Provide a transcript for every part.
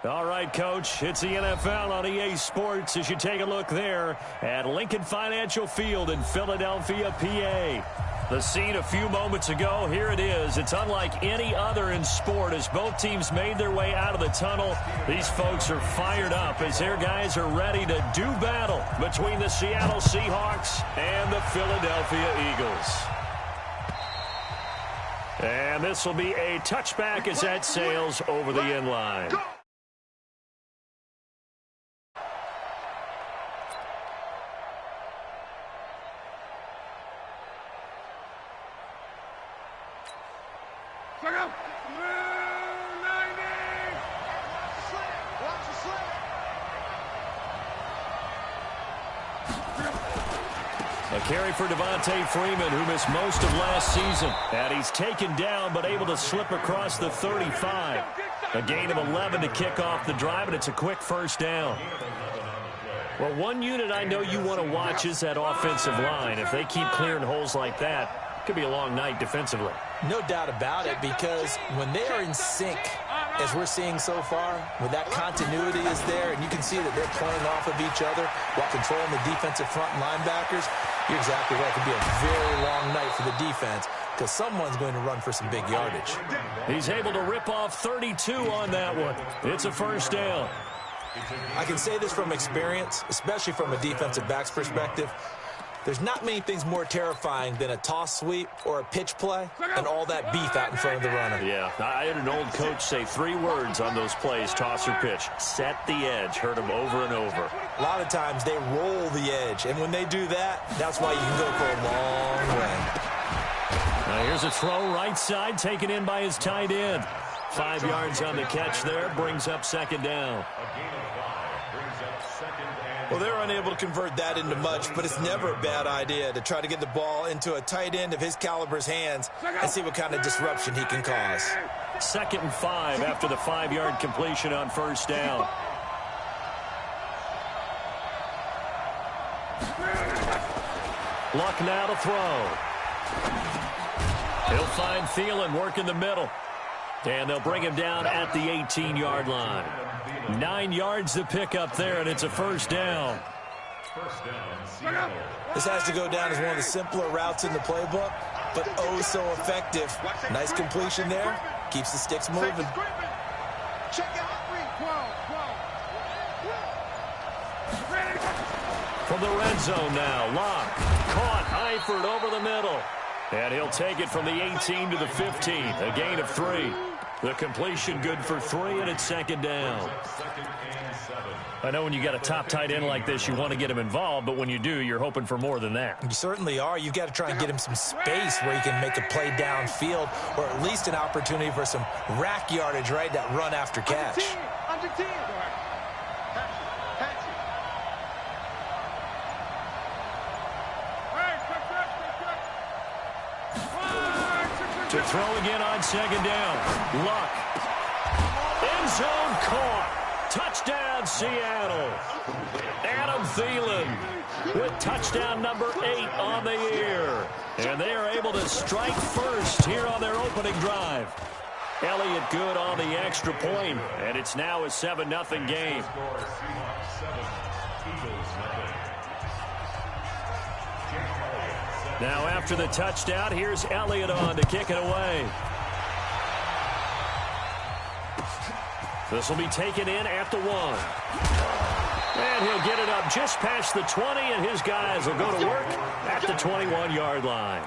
All right, Coach, it's the NFL on EA Sports as you take a look there at Lincoln Financial Field in Philadelphia, PA. The scene a few moments ago, here it is. It's unlike any other in sport as both teams made their way out of the tunnel. These folks are fired up as their guys are ready to do battle between the Seattle Seahawks and the Philadelphia Eagles. And this will be a touchback as that sails over the end line. A carry for Devontae Freeman, who missed most of last season. And he's taken down, but able to slip across the 35. A gain of 11 to kick off the drive, and it's a quick first down. Well, one unit I know you want to watch is that offensive line. If they keep clearing holes like that, it could be a long night defensively. No doubt about it, because when they are in sync, as we're seeing so far, when that continuity is there, and you can see that they're playing off of each other while controlling the defensive front linebackers, you're exactly right. It could be a very long night for the defense because someone's going to run for some big yardage. He's able to rip off 32 on that one. It's a first down. I can say this from experience, especially from a defensive back's perspective. There's not many things more terrifying than a toss sweep or a pitch play and all that beef out in front of the runner. Yeah, I had an old coach say 3 words on those plays, toss or pitch. Set the edge. Heard him over and over. A lot of times they roll the edge, and when they do that, that's why you can go for a long way. Now here's a throw right side taken in by his tight end. 5 yards on the catch there, brings up second down. Well, they're unable to convert that into much, but it's never a bad idea to try to get the ball into a tight end of his caliber's hands and see what kind of disruption he can cause. 2nd and 5 after the 5-yard completion on first down. Luck now to throw. He'll find Thielen working the middle. And they'll bring him down at the 18-yard line. 9 yards to pick up there, and it's a first down. This has to go down as one of the simpler routes in the playbook, but oh so effective. Nice completion there. Keeps the sticks moving. From the red zone now, Locke caught Eifert over the middle. And he'll take it from the 18 to the 15, a gain of 3. The completion good for 3, and it's second down. I know when you got a top tight end like this, you want to get him involved, but when you do, you're hoping for more than that. You certainly are. You've got to try and get him some space where he can make a play downfield, or at least an opportunity for some rack yardage, right? That run after catch. Under 10. To throw again on second down. Luck. End zone caught. Touchdown, Seattle. Adam Thielen with touchdown number 8 on the year. And they are able to strike first here on their opening drive. Elliott good on the extra point, and it's now a 7-0 game. Now after the touchdown, here's Elliott on to kick it away. This will be taken in at the 1. And he'll get it up just past the 20, and his guys will go to work at the 21-yard line.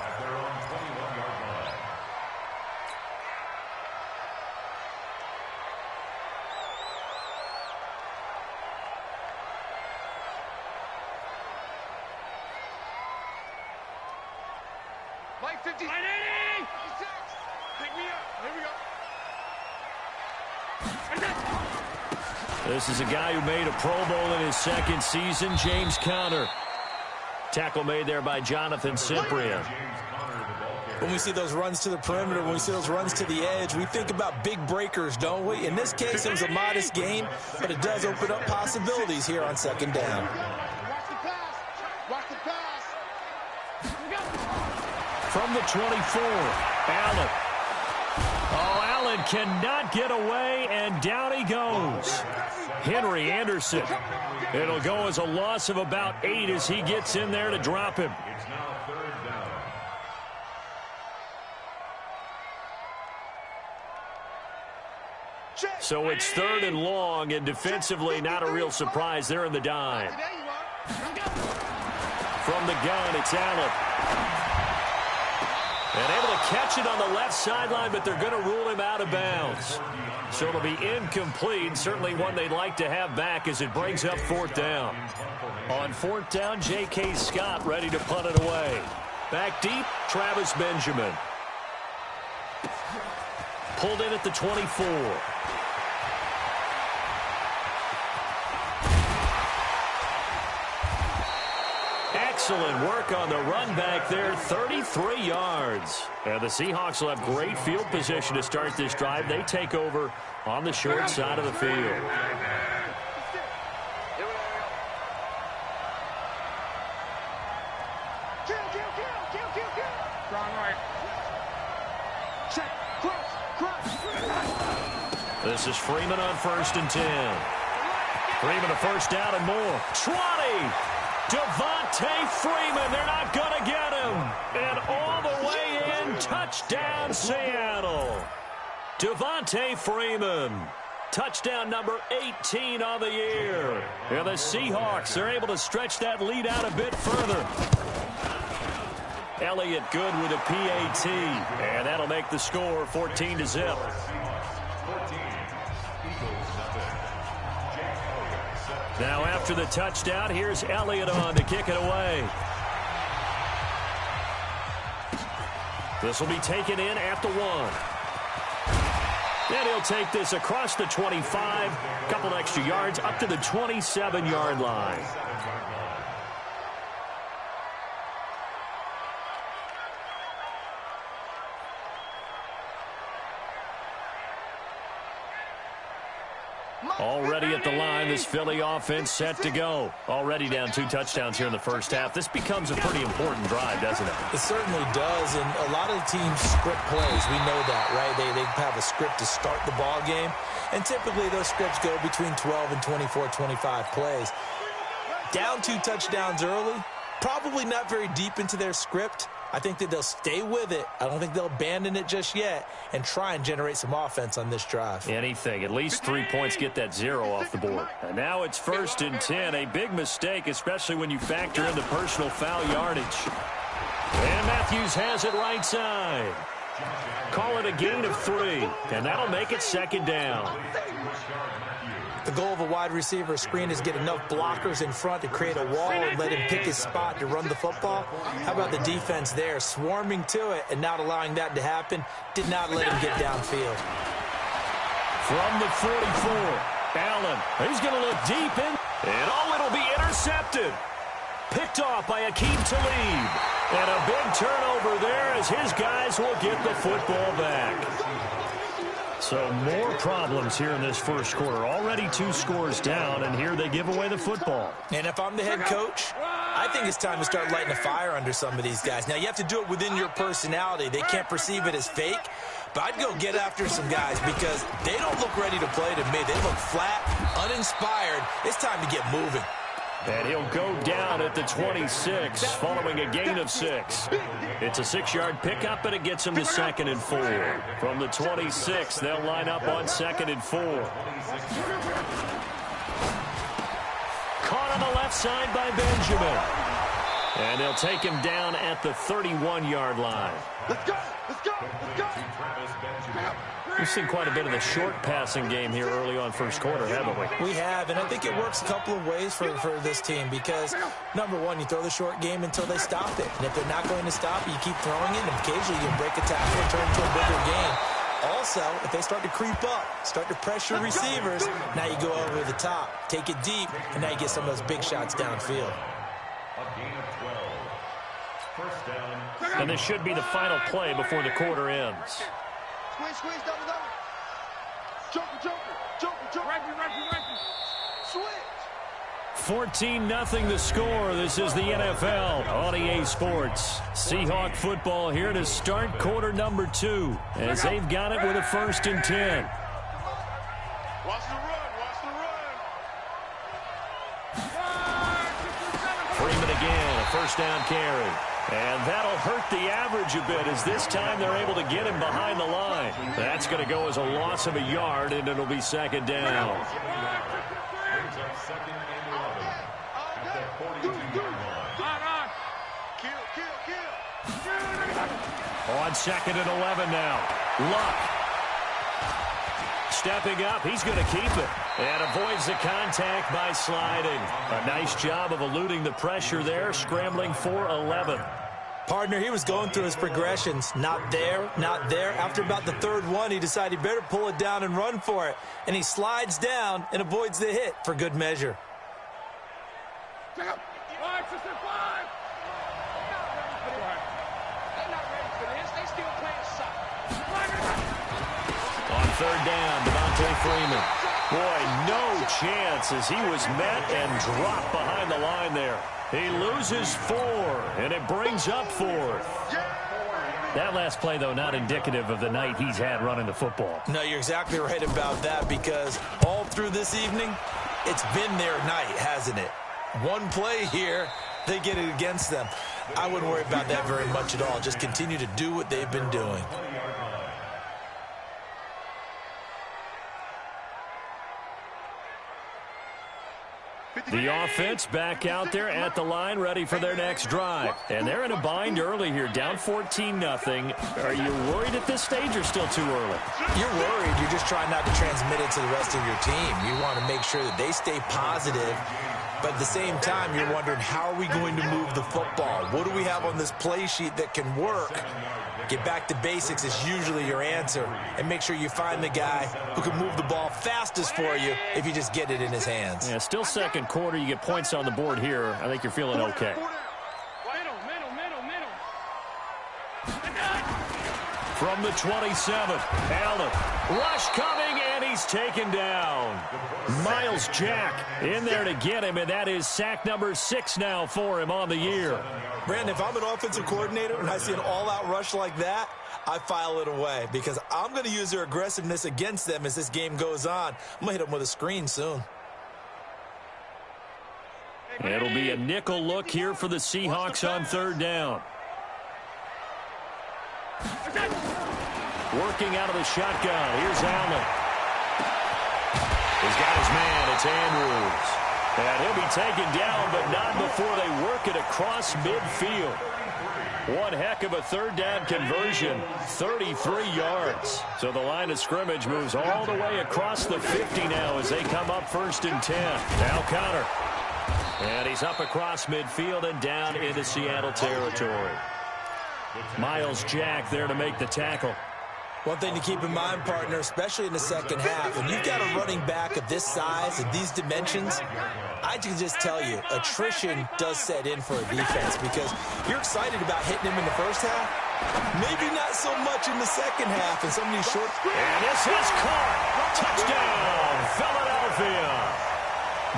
Like 50. 80. Pick me up. Here we go. This is a guy who made a Pro Bowl in his 2nd season, James Conner. Tackle made there by Jonathan Cyprien. When we see those runs to the perimeter, when we see those runs to the edge, we think about big breakers, don't we? In this case, it was a modest gain, but it does open up possibilities here on second down. Watch the pass. Watch the pass. From the 24, Allen. Oh, Allen cannot get away, and down he goes. Henry Anderson. It'll go as a loss of about 8 as he gets in there to drop him. It's now 3rd down. So it's 3rd and long, and defensively not a real surprise. They're in the dime. From the gun, it's Allen. And able to catch it on the left sideline, but they're going to rule him out of bounds. So it'll be incomplete. Certainly one they'd like to have back as it brings up 4th down. On 4th down, J.K. Scott ready to punt it away. Back deep, Travis Benjamin. Pulled in at the 24. Excellent work on the run back there, 33 yards. And the Seahawks will have great field position to start this drive. They take over on the short side of the field. This is Freeman on 1st and 10. Freeman a first down and more. 20. Devontae Freeman, they're not going to get him. And all the way in, touchdown Seattle. Devontae Freeman, touchdown number 18 on the year. And the Seahawks are able to stretch that lead out a bit further. Elliott good with a PAT, and that'll make the score 14-0. Now after the touchdown, here's Elliott on to kick it away. This will be taken in at the 1. And he'll take this across the 25, a couple extra yards up to the 27-yard line. Already at the line, this Philly offense set to go. Already down 2 touchdowns here in the first half. This becomes a pretty important drive, doesn't it? It certainly does, and a lot of the teams script plays. We know that, right? They have a script to start the ball game, and typically those scripts go between 12 and 24, 25 plays. Down 2 touchdowns early, probably not very deep into their script. I think that they'll stay with it. I don't think they'll abandon it just yet and try and generate some offense on this drive. Anything. At least 3 points, get that 0 off the board. And now it's 1st and 10. A big mistake, especially when you factor in the personal foul yardage. And Matthews has it right side. Call it a gain of 3, and that'll make it 2nd down. The goal of a wide receiver screen is get enough blockers in front to create a wall and let him pick his spot to run the football. How about the defense there, swarming to it and not allowing that to happen? Did not let him get downfield. From the 44, Allen, he's going to look deep in, and it'll be intercepted. Picked off by Akeem Talib. And a big turnover there as his guys will get the football back. So more problems here in this first quarter. Already 2 scores down, and here they give away the football. And if I'm the head coach, I think it's time to start lighting a fire under some of these guys. Now, you have to do it within your personality. They can't perceive it as fake. But I'd go get after some guys because they don't look ready to play to me. They look flat, uninspired. It's time to get moving. And he'll go down at the 26 following a gain of 6. It's a 6-yard pickup, and it gets him to 2nd and 4. From the 26, they'll line up on 2nd and 4. Caught on the left side by Benjamin. And they'll take him down at the 31-yard line. Let's go! Let's go! Let's go! We've seen quite a bit of the short passing game here early on first quarter, haven't we? We have, and I think it works a couple of ways for this team because, number one, you throw the short game until they stop it. And if they're not going to stop it, you keep throwing it, and occasionally you break a tackle and turn into a bigger game. Also, if they start to creep up, start to pressure receivers, now you go over the top, take it deep, and now you get some of those big shots downfield. A gain of 12. First down. And this should be the final play before the quarter ends. Squeeze, double. Joker. Switch. 14-0 the score. This is the NFL on EA Sports. Seahawk football here to start quarter number 2 as they've got it with a 1st and 10. Watch the run. Watch the run. Freeman again, a 1st down carry. And that'll hurt the average a bit as this time they're able to get him behind the line. That's going to go as a loss of a yard, and it'll be 2nd down. On 2nd and 11 now. Luck. Stepping up, he's going to keep it. And avoids the contact by sliding. A nice job of eluding the pressure there, scrambling for 11. Partner, he was going through his progressions. Not there, not there. After about the 3rd one, he decided he better pull it down and run for it. And he slides down and avoids the hit for good measure. Check up. 5, 6, 5. They're not ready for this. They still playing soccer. On 3rd down, Devontae Freeman. Boy, no chance as he was met and dropped behind the line there. He loses 4, and it brings up 4th. That last play, though, not indicative of the night he's had running the football. No, you're exactly right about that because all through this evening, it's been their night, hasn't it? One play here, they get it against them. I wouldn't worry about that very much at all. Just continue to do what they've been doing. The offense back out there at the line, ready for their next drive. And they're in a bind early here, down 14-0. Are you worried at this stage or still too early? You're worried. You're just trying not to transmit it to the rest of your team. You want to make sure that they stay positive. But at the same time, you're wondering, how are we going to move the football? What do we have on this play sheet that can work? Get back to basics is usually your answer. And make sure you find the guy who can move the ball fastest for you if you just get it in his hands. Yeah, still 2nd quarter. You get points on the board here. I think you're feeling okay. From the 27, Allen. Rush coming, and he's taken down. Miles Jack in there to get him, and that is sack number 6 now for him on the year. Brandon, if I'm an offensive coordinator and I see an all-out rush like that, I file it away because I'm going to use their aggressiveness against them as this game goes on. I'm going to hit them with a screen soon. It'll be a nickel look here for the Seahawks on 3rd down. Working out of the shotgun. Here's Allen. He's got his man. It's Andrews. And he'll be taken down, but not before they work it across midfield. One heck of a 3rd down conversion. 33 yards. So the line of scrimmage moves all the way across the 50 now as they come up 1st and 10. Now Connor. And he's up across midfield and down into Seattle territory. Miles Jack there to make the tackle. One thing to keep in mind, partner, especially in the 2nd half, when you've got a running back of this size and these dimensions, I can just tell you, attrition does set in for a defense because you're excited about hitting him in the 1st half. Maybe not so much in the 2nd half and some of these short. And this is caught. Touchdown, Philadelphia.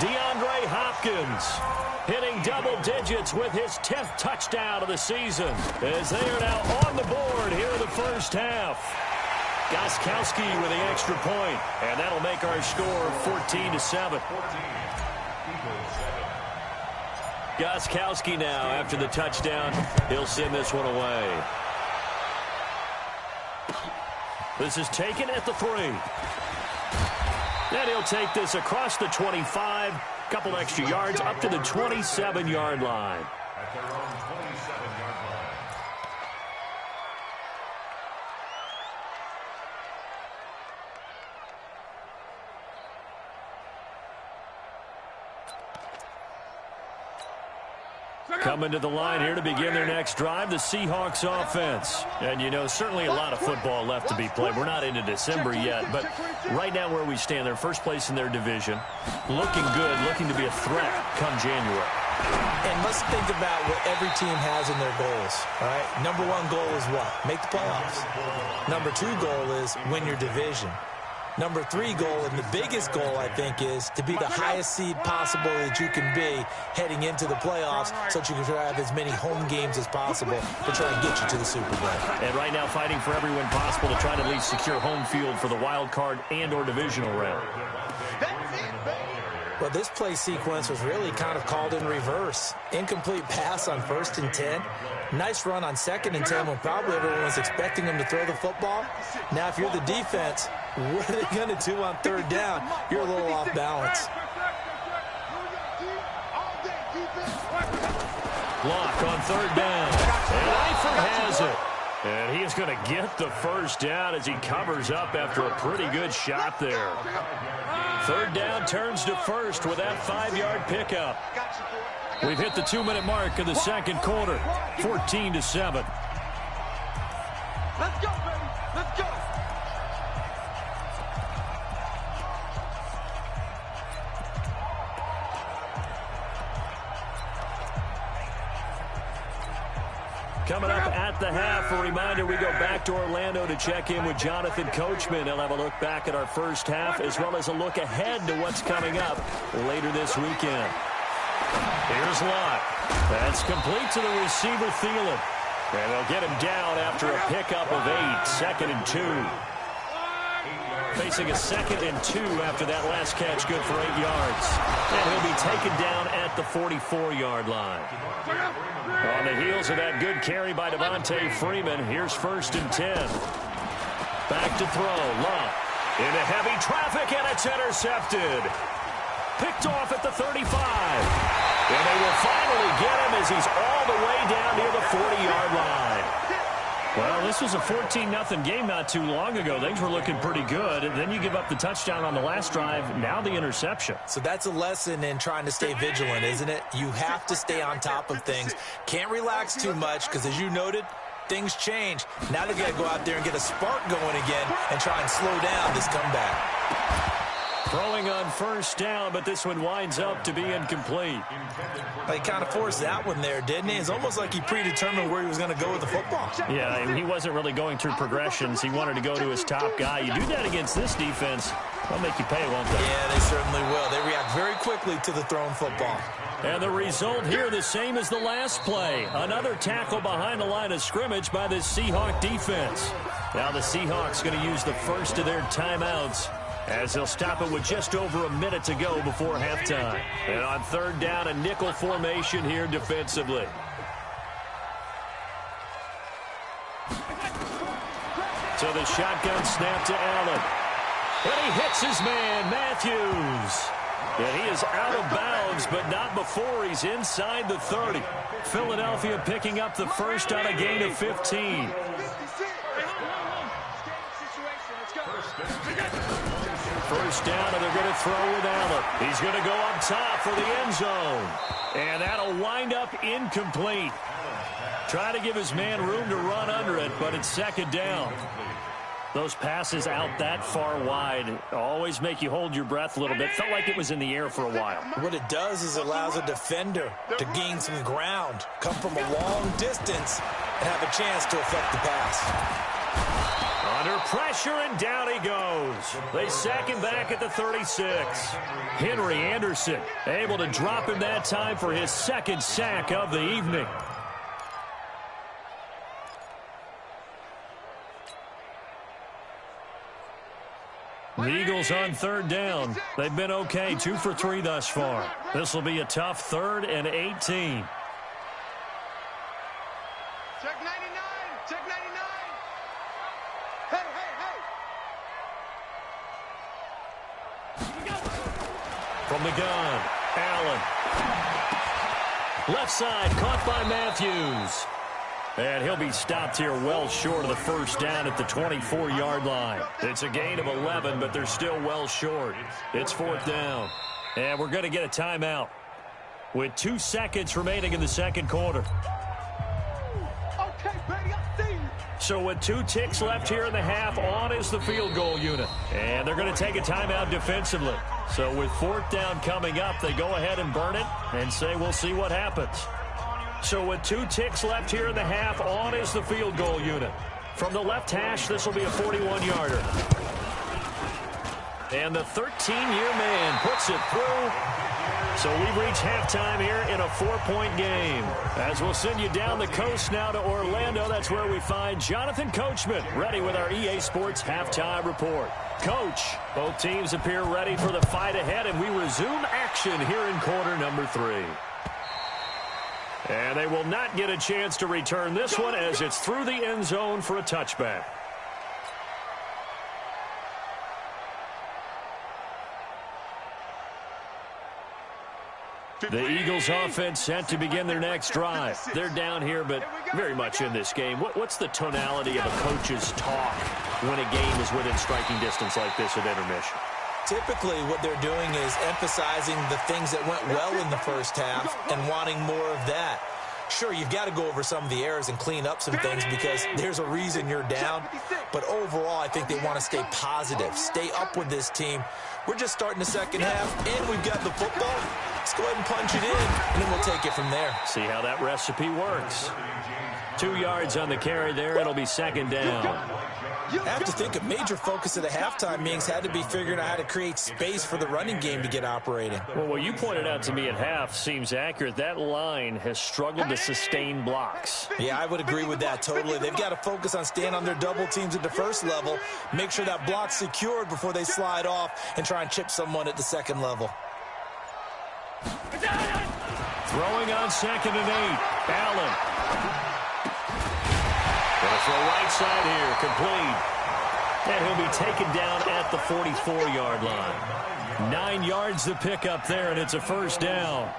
DeAndre Hopkins hitting double digits with his 10th touchdown of the season as they are now on the board here in the 1st half. Gostkowski with the extra point, and that'll make our score 14-7. Gostkowski now after the touchdown. He'll send this one away. This is taken at the 3. Then he'll take this across the 25, couple extra yards up to the 27-yard line. Coming to the line here to begin their next drive, the Seahawks offense. And, you know, certainly a lot of football left to be played. We're not into December yet, but right now where we stand, they're first place in their division. Looking good, looking to be a threat come January. And let's think about what every team has in their goals, all right? Number 1 goal is what? Make the playoffs. Number 2 goal is win your division. Number 3 goal, and the biggest goal, I think, is to be the highest seed possible that you can be heading into the playoffs so that you can have as many home games as possible to try and get you to the Super Bowl. And right now fighting for every win possible to try to at least secure home field for the wild card and or divisional round. Well, this play sequence was really kind of called in reverse. Incomplete pass on 1st and 10. Nice run on 2nd and 10 when probably everyone was expecting them to throw the football. Now, if you're the defense, what are they going to do on 3rd down? You're a little off balance. Block on 3rd down. And Eifert has it. And he is going to get the 1st down as he covers up after a pretty good shot there. 3rd down turns to 1st with that 5-yard pickup. We've hit the 2-minute mark of the 2nd quarter, 14-7. Let's go, baby. Let's go. Coming up at the half, a reminder, we go back to Orlando to check in with Jonathan Coachman. He'll have a look back at our first half as well as a look ahead to what's coming up later this weekend. Here's Lott. That's complete to the receiver, Thielen. And they'll get him down after a pickup of 8, 2nd and 2. Facing a 2nd and 2 after that last catch, good for 8 yards. And he'll be taken down at the 44-yard line. On the heels of that good carry by Devontae Freeman, here's 1st and 10. Back to throw, Lott. Into heavy traffic, and it's intercepted. Picked off at the 35. And they will finally get him as he's all the way down near the 40-yard line. Well, this was a 14-0 game not too long ago. Things were looking pretty good. And then you give up the touchdown on the last drive. Now the interception. So that's a lesson in trying to stay vigilant, isn't it? You have to stay on top of things. Can't relax too much because, as you noted, things change. Now they've got to go out there and get a spark going again and try and slow down this comeback. Throwing on 1st down, but this one winds up to be incomplete. He kind of forced that one there, didn't he? It's almost like he predetermined where he was going to go with the football. Yeah, and he wasn't really going through progressions. He wanted to go to his top guy. You do that against this defense, they'll make you pay, won't they? Yeah, they certainly will. They react very quickly to the thrown football. And the result here the same as the last play. Another tackle behind the line of scrimmage by this Seahawk defense. Now the Seahawks going to use the first of their timeouts as they'll stop it with just over a minute to go before halftime. And on 3rd down, a nickel formation here defensively. So the shotgun snap to Allen. And he hits his man, Matthews. And he is out of bounds, but not before he's inside the 30. Philadelphia picking up the 1st on a gain of 15. First down, and they're going to throw with Allen. He's going to go up top for the end zone. And that'll wind up incomplete. Trying to give his man room to run under it, but it's 2nd down. Those passes out that far wide always make you hold your breath a little bit. Felt like it was in the air for a while. What it does is it allows a defender to gain some ground, come from a long distance, and have a chance to affect the pass. Under pressure, and down he goes. They sack him back at the 36. Henry Anderson able to drop him that time for his 2nd sack of the evening. The Eagles on 3rd down. They've been okay, 2 for 3 thus far. This will be a tough 3rd and 18. Check 99. Check 99. Hey, hey, hey. From the gun, Allen. Left side, caught by Matthews. And he'll be stopped here well short of the 1st down at the 24-yard line. It's a gain of 11, but they're still well short. It's 4th down. And we're going to get a timeout with 2 seconds remaining in the 2nd quarter. Okay, baby, I see you. So with 2 ticks left here in the half, on is the field goal unit. And they're going to take a timeout defensively. So with 4th down coming up, they go ahead and burn it and say we'll see what happens. So with 2 ticks left here in the half, on is the field goal unit. From the left hash, this will be a 41-yarder. And the 13-year man puts it through. So we've reached halftime here in a 4-point game. As we'll send you down the coast now to Orlando, that's where we find Jonathan Coachman ready with our EA Sports halftime report. Coach, both teams appear ready for the fight ahead, and we resume action here in quarter number 3. And they will not get a chance to return this one as it's through the end zone for a touchback. The Eagles offense set to begin their next drive. They're down here, but very much in this game. What's the tonality of a coach's talk when a game is within striking distance like this at intermission? Typically, what they're doing is emphasizing the things that went well in the first half and wanting more of that. Sure, you've got to go over some of the errors and clean up some things because there's a reason you're down. But overall, I think they want to stay positive, stay up with this team. We're just starting the second half, and we've got the football. Let's go ahead and punch it in, and then we'll take it from there. See how that recipe works. 2 yards on the carry there. It'll be second down. I have to think a major focus of the halftime meetings had to be figuring out how to create space for the running game to get operating. Well, what you pointed out to me at half seems accurate. That line has struggled to sustain blocks. Yeah, I would agree with that totally. They've got to focus on staying on their double teams at the first level, make sure that block's secured before they slide off and try and chip someone at the second level. Throwing on 2nd and 8. Allen. Gonna throw right side here, complete. And he'll be taken down at the 44-yard line. 9 yards to pick up there, and it's a first down.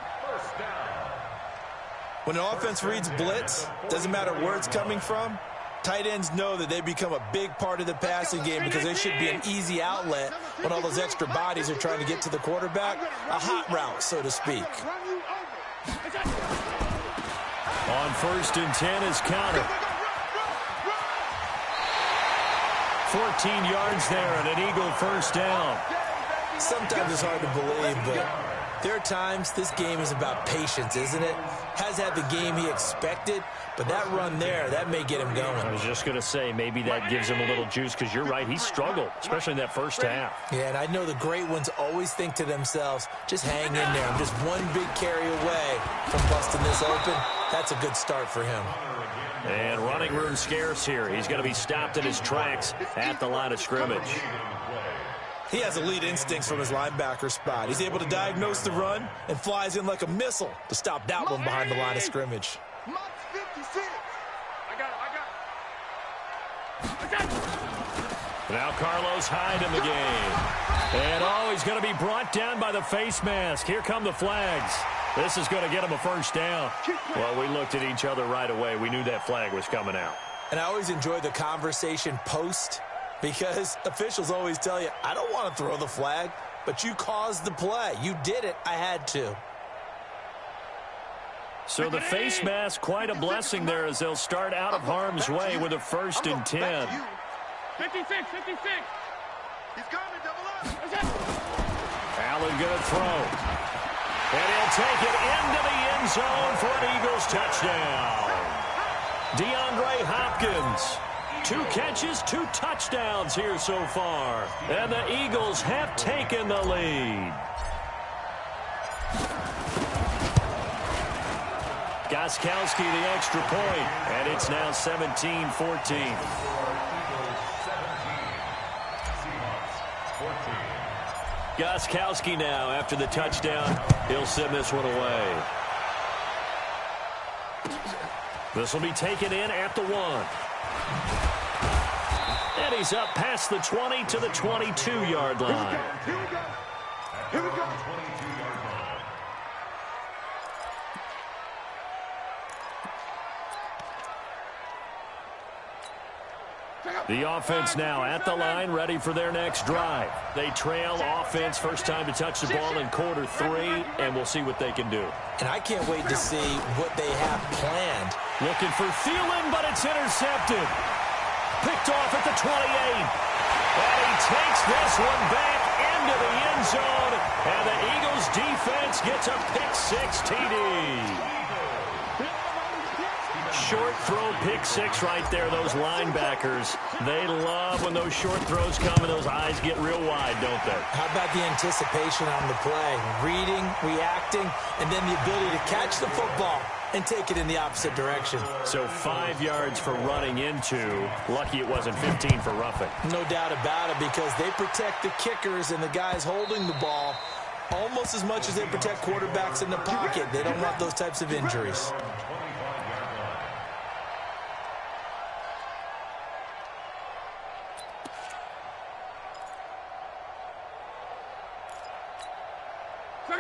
When an offense reads blitz, doesn't matter where it's coming from, tight ends know that they become a big part of the passing game because they should be an easy outlet when all those extra bodies are trying to get to the quarterback. A hot route, so to speak. On 1st and 10 is Connor. 14 yards there and an Eagle first down. Sometimes it's hard to believe, but there are times this game is about patience, isn't it? Has had the game he expected, but that run there, that may get him going. I was just going to say, maybe that gives him a little juice because you're right, he struggled, especially in that first half. Yeah, and I know the great ones always think to themselves, just hang in there. I'm just one big carry away from busting this open. That's a good start for him. And running room scarce here. He's going to be stopped in his tracks at the line of scrimmage. He has elite instincts from his linebacker spot. He's able to diagnose the run and flies in like a missile to stop that one behind the line of scrimmage. Now Carlos Hyde in the game. And he's going to be brought down by the face mask. Here come the flags. This is going to get him a first down. Well, we looked at each other right away. We knew that flag was coming out. And I always enjoy the conversation post because officials always tell you, I don't want to throw the flag, but you caused the play. You did it. I had to. So the face mask, quite a blessing there as they'll start out of harm's way with a 1st and 10. 56. He's coming, double up. Allen going to throw. And he'll take it into the end zone for an Eagles touchdown. DeAndre Hopkins. 2 catches, 2 touchdowns here so far. And the Eagles have taken the lead. Gostkowski the extra point, and it's now 17-14. Gostkowski now, after the touchdown, he'll send this one away. This will be taken in at the 1. And he's up past the 20 to the 22-yard line. Here we go. The offense now at the line, ready for their next drive. They trail offense, first time to touch the ball in quarter 3, and we'll see what they can do. And I can't wait to see what they have planned. Looking for Thielen, but it's intercepted. Picked off at the 28. And he takes this one back into the end zone, and the Eagles defense gets a pick 6 TD. Short throw, pick six right there. Those linebackers, they love when those short throws come and those eyes get real wide, don't they? How about the anticipation on the play? Reading, reacting, and then the ability to catch the football and take it in the opposite direction. So 5 yards for running into. Lucky it wasn't 15 for roughing. No doubt about it, because they protect the kickers and the guys holding the ball almost as much as they protect quarterbacks in the pocket. They don't want those types of injuries.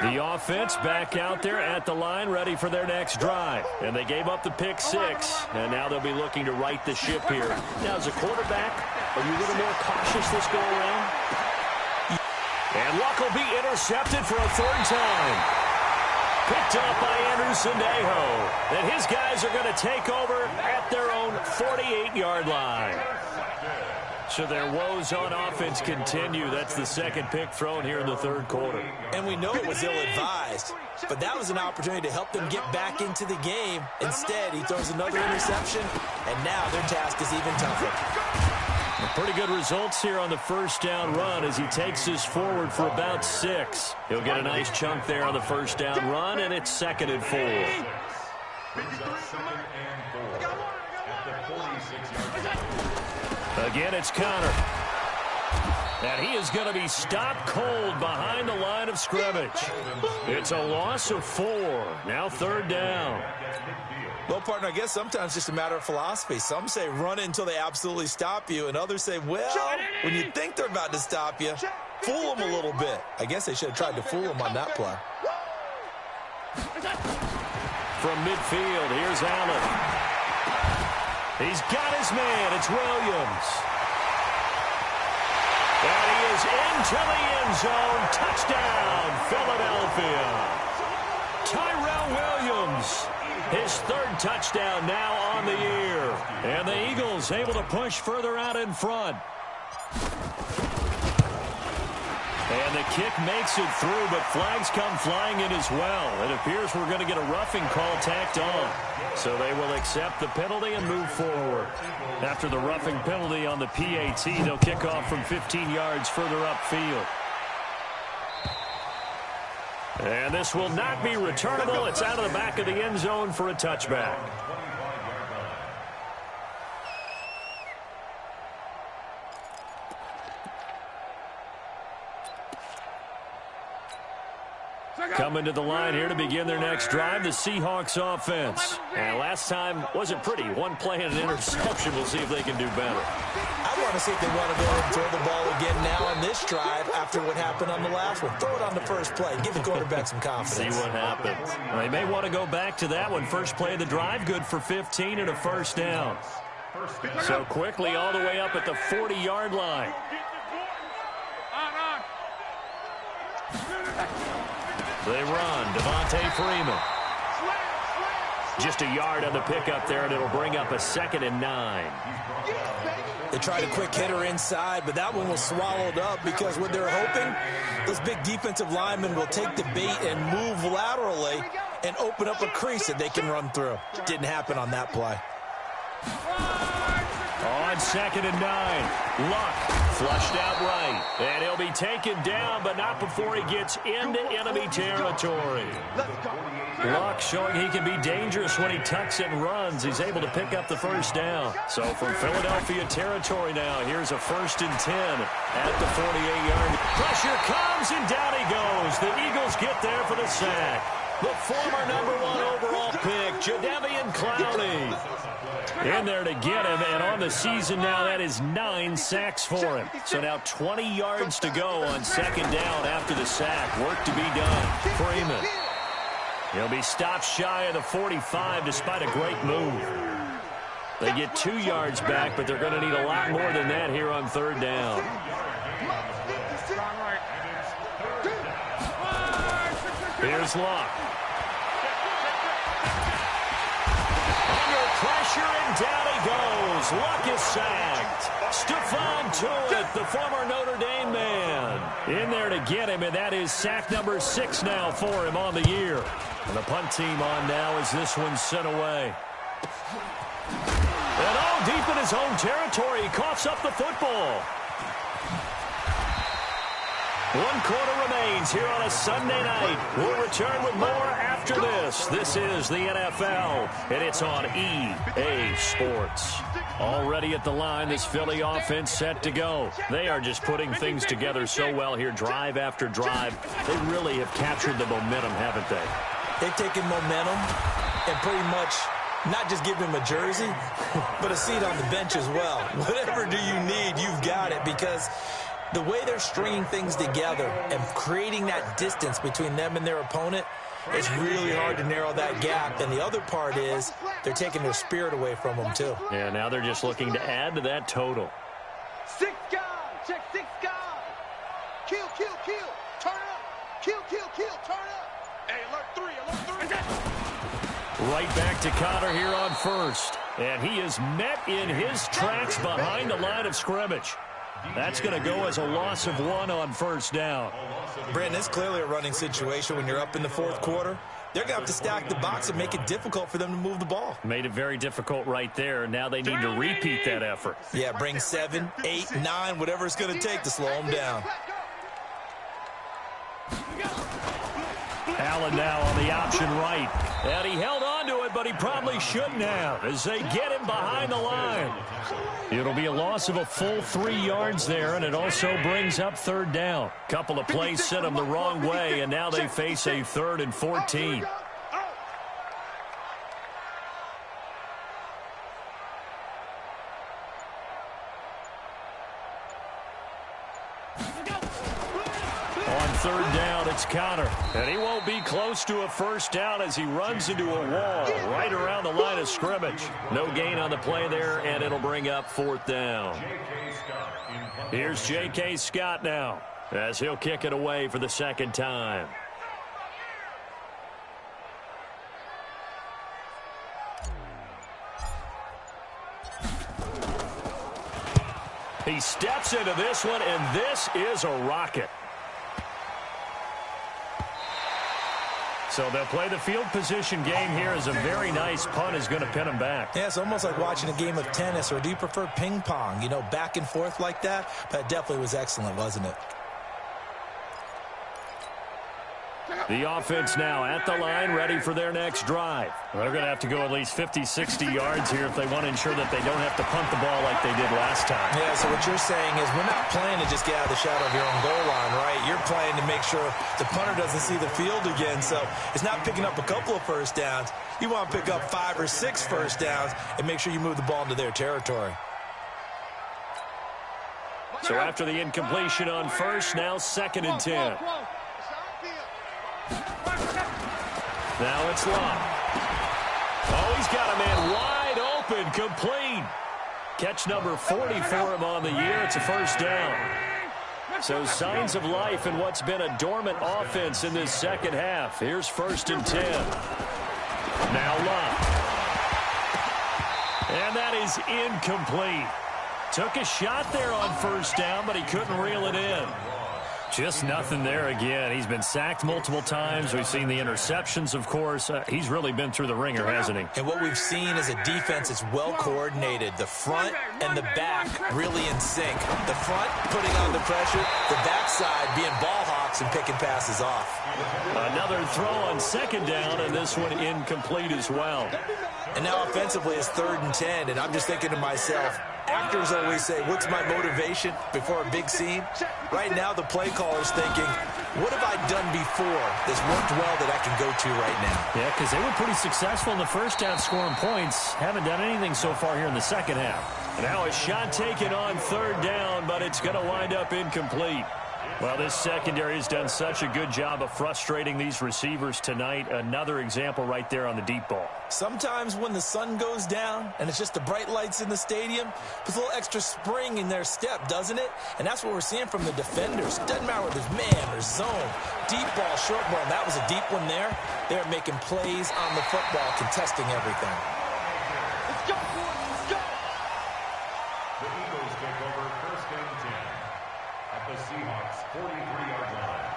The offense back out there at the line, ready for their next drive. And they gave up the pick six, and now they'll be looking to right the ship here. Now, as a quarterback, are you a little more cautious this go around? And Luck will be intercepted for a third time. Picked up by Anderson Aho. And his guys are going to take over at their own 48-yard line. So their woes on offense continue. That's the second pick thrown here in the third quarter. And we know it was ill-advised, but that was an opportunity to help them get back into the game. Instead, he throws another interception, and now their task is even tougher. Pretty good results here on the first down run as he takes this forward for about 6. He'll get a nice chunk there on the first down run, and it's 2nd and 4. Again, it's Connor. And he is going to be stopped cold behind the line of scrimmage. It's a loss of 4. Now 3rd down. Well, partner, I guess sometimes it's just a matter of philosophy. Some say run it until they absolutely stop you, and others say, well, when you think they're about to stop you, fool them a little bit. I guess they should have tried to fool them on that play. From midfield, here's Allen. He's got his man. It's Williams. And he is into the end zone. Touchdown, Philadelphia. Tyrell Williams, his 3rd touchdown now on the year. And the Eagles able to push further out in front. And the kick makes it through, but flags come flying in as well. It appears we're going to get a roughing call tacked on. So they will accept the penalty and move forward. After the roughing penalty on the PAT, they'll kick off from 15 yards further upfield. And this will not be returnable. It's out of the back of the end zone for a touchback. Coming to the line here to begin their next drive, the Seahawks offense. And last time wasn't pretty. One play and an interception. We'll see if they can do better. I want to see if they want to go ahead and throw the ball again now on this drive after what happened on the last one. Throw it on the first play. Give the quarterback some confidence. See what happens. Well, they may want to go back to that one. First play of the drive, good for 15 and a first down. So quickly all the way up at the 40-yard line. They run. Devontae Freeman. Just a yard on the pickup there, and it'll bring up a 2nd and 9. They tried a quick hitter inside, but that one was swallowed up because what they're hoping, those big defensive linemen will take the bait and move laterally and open up a crease that they can run through. Didn't happen on that play. On 2nd and 9, Luck flushed out right. And he'll be taken down, but not before he gets into enemy territory. Luck showing he can be dangerous when he tucks and runs. He's able to pick up the first down. So from Philadelphia territory now, here's a 1st and 10 at the 48-yard. Pressure comes, and down he goes. The Eagles get there for the sack. The former #1 overall pick, Jadeveon Clowney, in there to get him, and on the season now, that is 9 sacks for him. So now 20 yards to go on 2nd down after the sack. Work to be done. Freeman. He'll be stopped shy of the 45 despite a great move. They get 2 yards back, but they're going to need a lot more than that here on 3rd down. Here's Luck. Under pressure, and down he goes. Luck is sacked. Stephon Tuitt, the former Notre Dame man, in there to get him, and that is sack number 6 now for him on the year. And the punt team on now as this one's sent away. And all deep in his own territory, he coughs up the football. 1 quarter remains here on a Sunday night. We'll return with more after this. This is the NFL, and it's on EA Sports. Already at the line, this Philly offense set to go. They are just putting things together so well here, drive after drive. They really have captured the momentum, haven't they? They've taken momentum and pretty much not just give him a jersey, but a seat on the bench as well. Whatever do you need, you've got it, because the way they're stringing things together and creating that distance between them and their opponent, it's really hard to narrow that gap. And the other part is they're taking their spirit away from them, too. Yeah, now they're just looking to add to that total. 6 guys. Check 6 guys. Kill, kill, kill. Turn up. Kill, kill, kill. Turn up. Hey, alert 3. Alert 3. Right back to Connor here on first. And he is met in his tracks behind the line of scrimmage. That's going to go as a loss of 1 on first down. Brandon, it's clearly a running situation when you're up in the 4th quarter. They're going to have to stack the box and make it difficult for them to move the ball. Made it very difficult right there. Now they need to repeat that effort. Yeah, bring 7, 8, 9, whatever it's going to take to slow them down. Allen now on the option right. And he held on to it, but he probably shouldn't have as they get him behind the line. It'll be a loss of a full 3 yards there, and it also brings up 3rd down. Couple of plays sent them the wrong way, and now they face a 3rd and 14. On 3rd down, it's Connor. And he won't be close to a first down as he runs into a wall right around the line of scrimmage. No gain on the play there, and it'll bring up 4th down. Here's J.K. Scott now as he'll kick it away for the 2nd time. He steps into this one, and this is a rocket. So they'll play the field position game here as a very nice punt is going to pin him back. Yeah, it's almost like watching a game of tennis, or do you prefer ping pong? You know, back and forth like that? But it definitely was excellent, wasn't it? The offense now at the line, ready for their next drive. They're going to have to go at least 50, 60 yards here if they want to ensure that they don't have to punt the ball like they did last time. Yeah, so what you're saying is we're not playing to just get out of the shadow of your own goal line, right? You're playing to make sure the punter doesn't see the field again. So it's not picking up a couple of first downs. You want to pick up 5 or 6 first downs and make sure you move the ball into their territory. So after the incompletion on first, now 2nd and 10. Now it's Lott. Oh, he's got a man wide open, complete. Catch number 40 for him on the year. It's a first down. So signs of life in what's been a dormant offense in this 2nd half. Here's 1st and 10. Now Lott. And that is incomplete. Took a shot there on first down, but he couldn't reel it in. Just nothing there again. He's been sacked multiple times. We've seen the interceptions, of course. He's really been through the ringer, hasn't he? And what we've seen is a defense that's well coordinated. The front and the back really in sync. The front putting on the pressure. The backside being ball hawks and picking passes off. Another throw on 2nd down, and this one incomplete as well. And now offensively it's 3rd and 10, and I'm just thinking to myself, actors always say, what's my motivation before a big scene? Right now the play caller's thinking, what have I done before that's worked well that I can go to right now? Yeah, because they were pretty successful in the first half scoring points. Haven't done anything so far here in the 2nd half. Now a shot taken on 3rd down, but it's going to wind up incomplete. Well, this secondary has done such a good job of frustrating these receivers tonight. Another example right there on the deep ball. Sometimes when the sun goes down and it's just the bright lights in the stadium, puts a little extra spring in their step, doesn't it? And that's what we're seeing from the defenders. Doesn't matter whether there's man or zone. Deep ball, short ball. And that was a deep one there. They're making plays on the football, contesting everything. Let's go, boys. Let's go. The Eagles take over 1st and 10 at the Seahawks 43-yard line.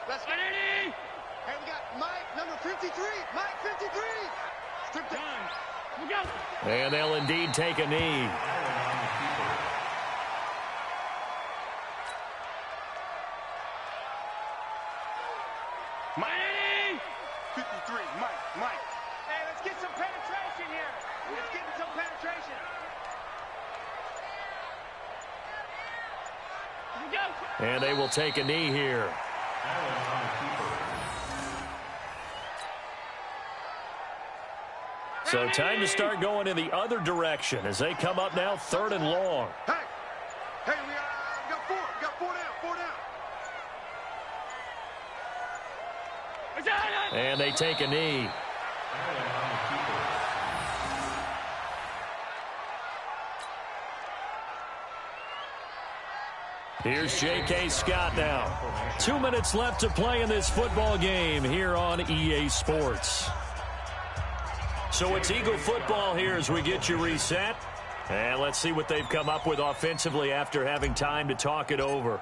Let's go. Hey, we got Mike, number 53. Mike, 53. Strip down. We go. And they'll indeed take a knee. Mike. 53. Mike. Hey, let's get some penetration here. Let's get some penetration. We go. And they will take a knee here. So time to start going in the other direction as they come up now 3rd and long. Hey, we got 4. We got 4 down. 4 down. And they take a knee. Here's J.K. Scott now. 2 minutes left to play in this football game here on EA Sports. So it's Eagle football here as we get you reset. And let's see what they've come up with offensively after having time to talk it over.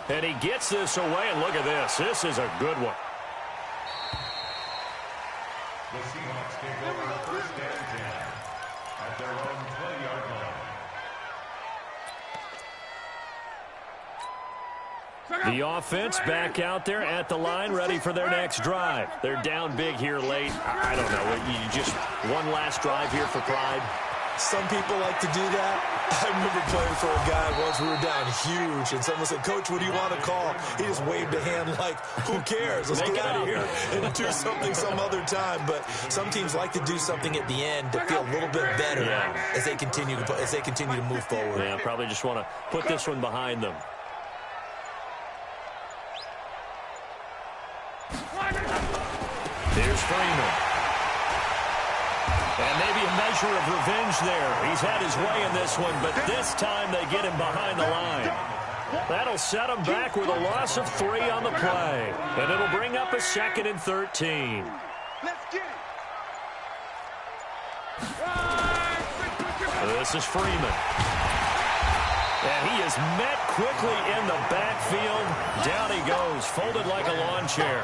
And he gets this away, and look at this. This is a good one. The Seahawks take over 1st and 10 at their own 20-yard line. The offense back out there at the line, ready for their next drive. They're down big here late. I don't know. You just one last drive here for pride. Some people like to do that. I remember playing for a guy once. We were down huge, and someone said, "Coach, what do you want to call?" He just waved a hand like, "Who cares? Let's get out of here and do something some other time." But some teams like to do something at the end to feel a little bit better as they continue to move forward. Yeah, probably just want to put this one behind them. Here's Freeman. And maybe a measure of revenge there. He's had his way in this one, but this time they get him behind the line. That'll set him back with a loss of 3 on the play. And it'll bring up a 2nd and 13. Let's get it. This is Freeman. And he is met quickly in the backfield. Down he goes, folded like a lawn chair.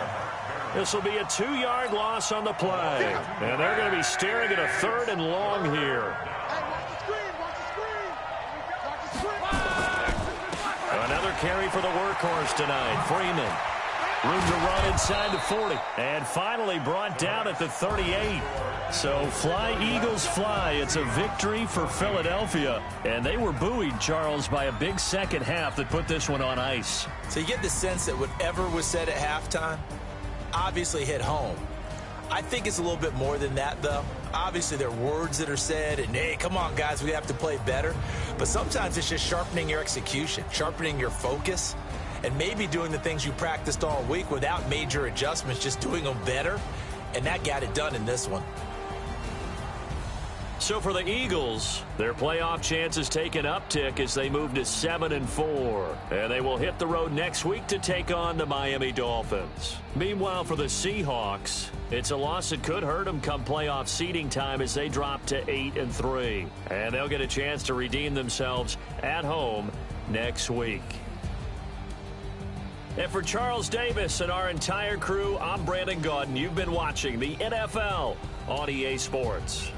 This will be a 2-yard loss on the play. And they're going to be staring at a 3rd and long here. Hey, watch the screen. Watch the screen. Another carry for the workhorse tonight. Freeman. Room to run inside the 40. And finally brought down at the 38. So fly, Eagles, fly. It's a victory for Philadelphia. And they were buoyed, Charles, by a big second half that put this one on ice. So you get the sense that whatever was said at halftime obviously hit home. I think it's a little bit more than that, though. Obviously, there are words that are said, and, hey, come on, guys, we have to play better. But sometimes it's just sharpening your execution, sharpening your focus, and maybe doing the things you practiced all week without major adjustments, just doing them better. And that got it done in this one. So for the Eagles, their playoff chances take an uptick as they move to 7-4. And they will hit the road next week to take on the Miami Dolphins. Meanwhile, for the Seahawks, it's a loss that could hurt them come playoff seeding time as they drop to 8-3. And they'll get a chance to redeem themselves at home next week. And for Charles Davis and our entire crew, I'm Brandon Gaudin. You've been watching the NFL on EA Sports.